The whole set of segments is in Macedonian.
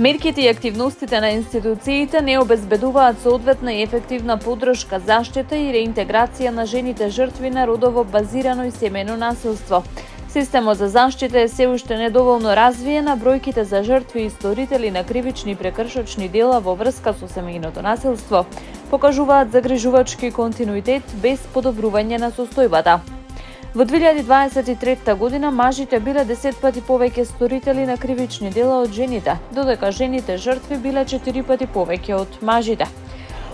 Мерките и активностите на институциите не обезбедуваат соодветна и ефективна поддршка, заштита и реинтеграција на жените жртви на родово базирано и семејно насилство. Системот за заштита е се уште недоволно развиен, а бројките за жртви и сторители на кривични и прекршочни дела во врска со семејното насилство покажуваат загрижувачки континуитет без подобрување на состојбата. Во 2023 година мажите биле 10 пати повеќе сторители на кривични дела од жените, додека жените жртви биле 4 пати повеќе од мажите.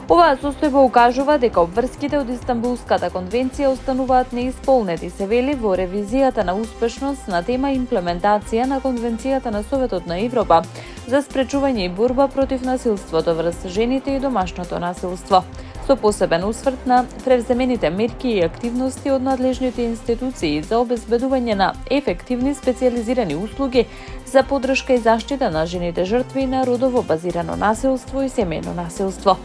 Оваа состојба укажува дека обврските од Истанбулската конвенција остануваат неисполнети, се вели во ревизијата на успешност на тема имплементација на Конвенцијата на Советот на Европа за спречување и борба против насилството врз жените и домашното насилство, со посебен усврт на превземените мерки и активности од надлежните институции за обезбедување на ефективни специјализирани услуги за поддршка и заштита на жените жртви на родово базирано насилство и семејно насилство.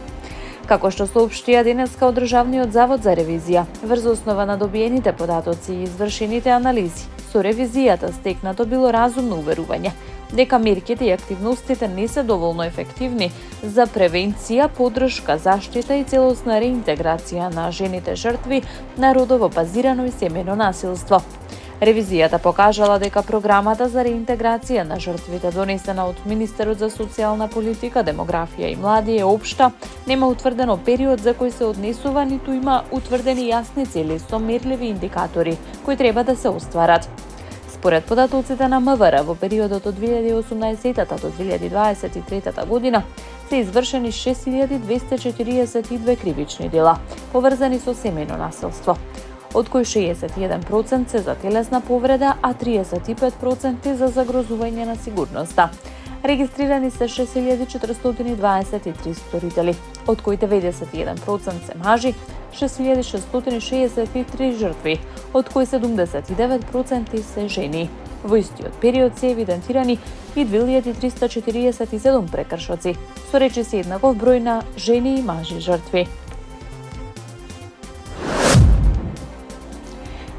Како што соопштија денеска од Државниот завод за ревизија, врз основа на добиените податоци и извршените анализи, со ревизијата стекнато било разумно уверување дека мерките и активностите не се доволно ефективни за превенција, поддршка, заштита и целосна реинтеграција на жените жртви на родово базирано и семејно насилство. Ревизијата покажала дека програмата за реинтеграција на жртвите донесена од Министерот за социјална политика, демографија и млади е општа, нема утврдено период за кој се однесува, ниту има утврдени јасни цели со мерливи индикатори кои треба да се остварат. Според податоците на МВР во периодот од 2018 до 2023 година се извршени 6242 кривични дела, поврзани со семејно насилство, од кои 61% се за телесна повреда, а 35% за загрозување на сигурноста. Регистрирани се 6423 сторители, од кои 91% се мажи, 6663 жртви, од кои 79% се жени. Во истиот период се евидентирани и 2347 прекршоци, со речиси еднаков број на жени и мажи жртви.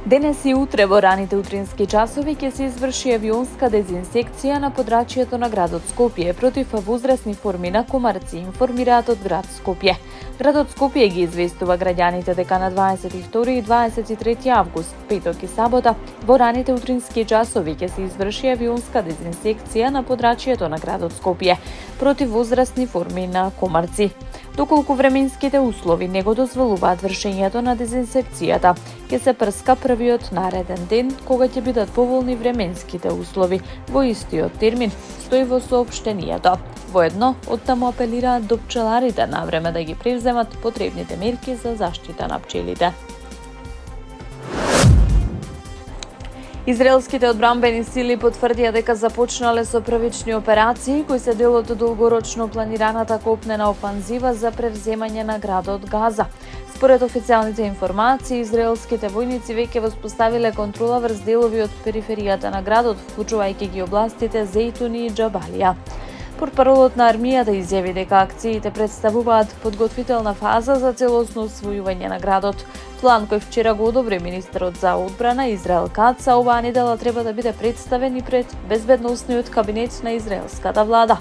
Денес и утре во раните утрински часови ќе се изврши авионска дезинсекција на подрачјето на градот Скопје против возрастни форми на комарци, информираат од град Скопје. Градот Скопје ги известува граѓаните дека на 22 и 23 август, петок и сабота, во раните утрински часови ќе се изврши авионска дезинсекција на подрачјето на градот Скопје против возрастни форми на комарци. Доколку временските услови не го дозволуваат вршењето на дезинсекцијата, ќе се прска првиот нареден ден кога ќе бидат поволни временските услови. Во истиот термин стои во соопштенијето. Воедно, оттаму апелираат до пчеларите на време да ги превземат потребните мерки за заштита на пчелите. Израелските одбранбени сили потврдија дека започнале со првични операции кои се дел од долгорочно планираната копнена офанзива за превземање на градот Газа. Според официјалните информации, израелските војници веќе воспоставиле контрола врз делови од периферијата на градот, вклучувајќи ги областите Зейтуни и Џабалија. Портпаролот на армијата изјави дека акциите представуваат подготвителна фаза за целосно освојување на градот. План кој вчера го одобри министерот за одбрана Израел Кац, а оваа недела треба да биде представен и пред безбедносниот кабинет на израелската влада.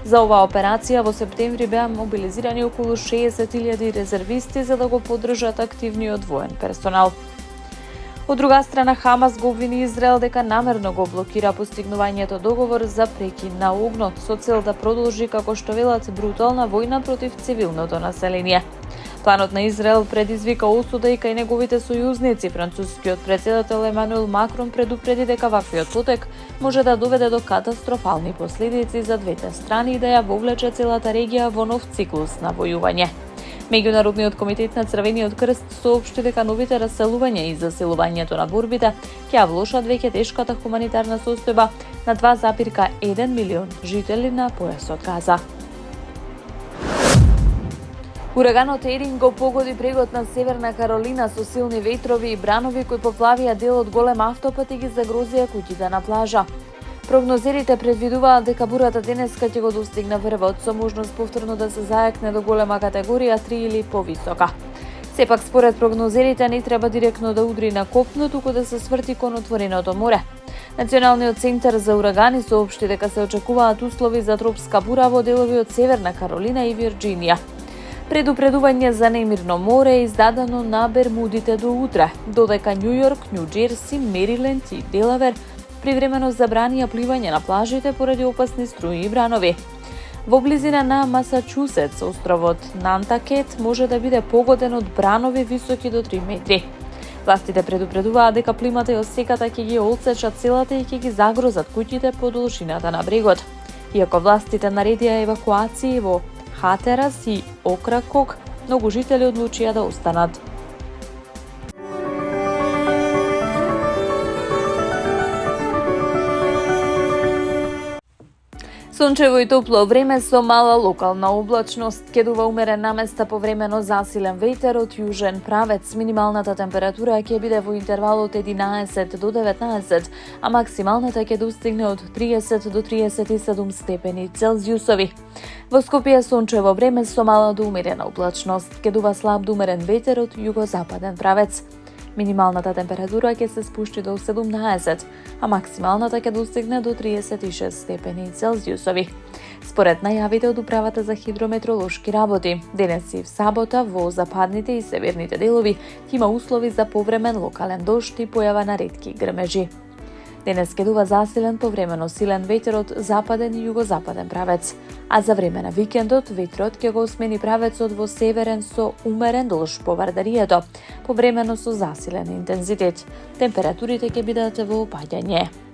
За оваа операција во септември беа мобилизирани околу 60.000 резервисти за да го поддржат активниот воен персонал. Од друга страна, Хамас го обвини Израел дека намерно го блокира постигнувањето договор за прекин на огнот со цел да продолжи, како што велат, брутална војна против цивилното население. Планот на Израел предизвика осуда и кај неговите сојузници. Францускиот претседател Емануел Макрон предупреди дека ваквиот потек може да доведе до катастрофални последици за двете страни и да ја вовлече целата регија во нов циклус на војување. Меѓународниот комитет на Црвениот крст соопшти дека новите раселувања и заселувањето на борбите ќе ја влошат веќе тешката хуманитарна состојба на 2,1 милион жители на појасот Газа. Ураганот Ерин го погоди брегот на Северна Каролина со силни ветрови и бранови кои поплавија дел од голем автопат и ги загрозија куќите на плажа. Прогнозерите предвидуваат дека бурата денеска ќе го достигне врвот со можност повторно да се зајакне до голема категорија 3 или повисока. Сепак, според прогнозерите, не треба директно да удри на копно, туку да се сврти кон отвореното море. Националниот центар за урагани соопшти дека се очекуваат услови за тропска бура во делови од Северна Каролина и Вирџинија. Предупредување за немирно море е издадено на Бермудите до утре, додека Њу Јорк, Њу Џерси, Мериленд и Делавер привремено забранија пливање на плажите поради опасни струи и бранови. Во близина на Масачусетс, островот Нантакет може да биде погоден од бранови високи до 3 метри. Властите предупредуваат дека плимата и осеката ќе ги отсечат селата и ќе ги загрозат куќите по должината на брегот. Иако властите наредија евакуации во Хатерас и Окракок, многу жители одлучија да останат. Сончево и топло време со мала локална облачност, ќе дува умерен наместа повремено засилен ветер од јужен правец. Минималната температура ќе биде во интервал од 11 до 19, а максималната ќе достигне од 30 до 37 степени Целзиусови. Во Скопје сончево време со мала до умерена облачност, ќе дува слаб до умерен ветер од југозападен правец. Минималната температура ќе се спушти до 17, а максималната ќе достигне до 36 степени Целзиусови. Според најавите од Управата за хидрометролошки работи, денес и в сабота во западните и северните делови има услови за повремен локален дожд и појава на ретки грмежи. Денес ќе дува засилен повремено силен ветер од западен и југозападен правец, а за време на викендот ветрот ќе го смени правецот во северен со умерен долж по Вардарието, повремено со засилен интензитет. Температурите ќе бидат во опаѓање.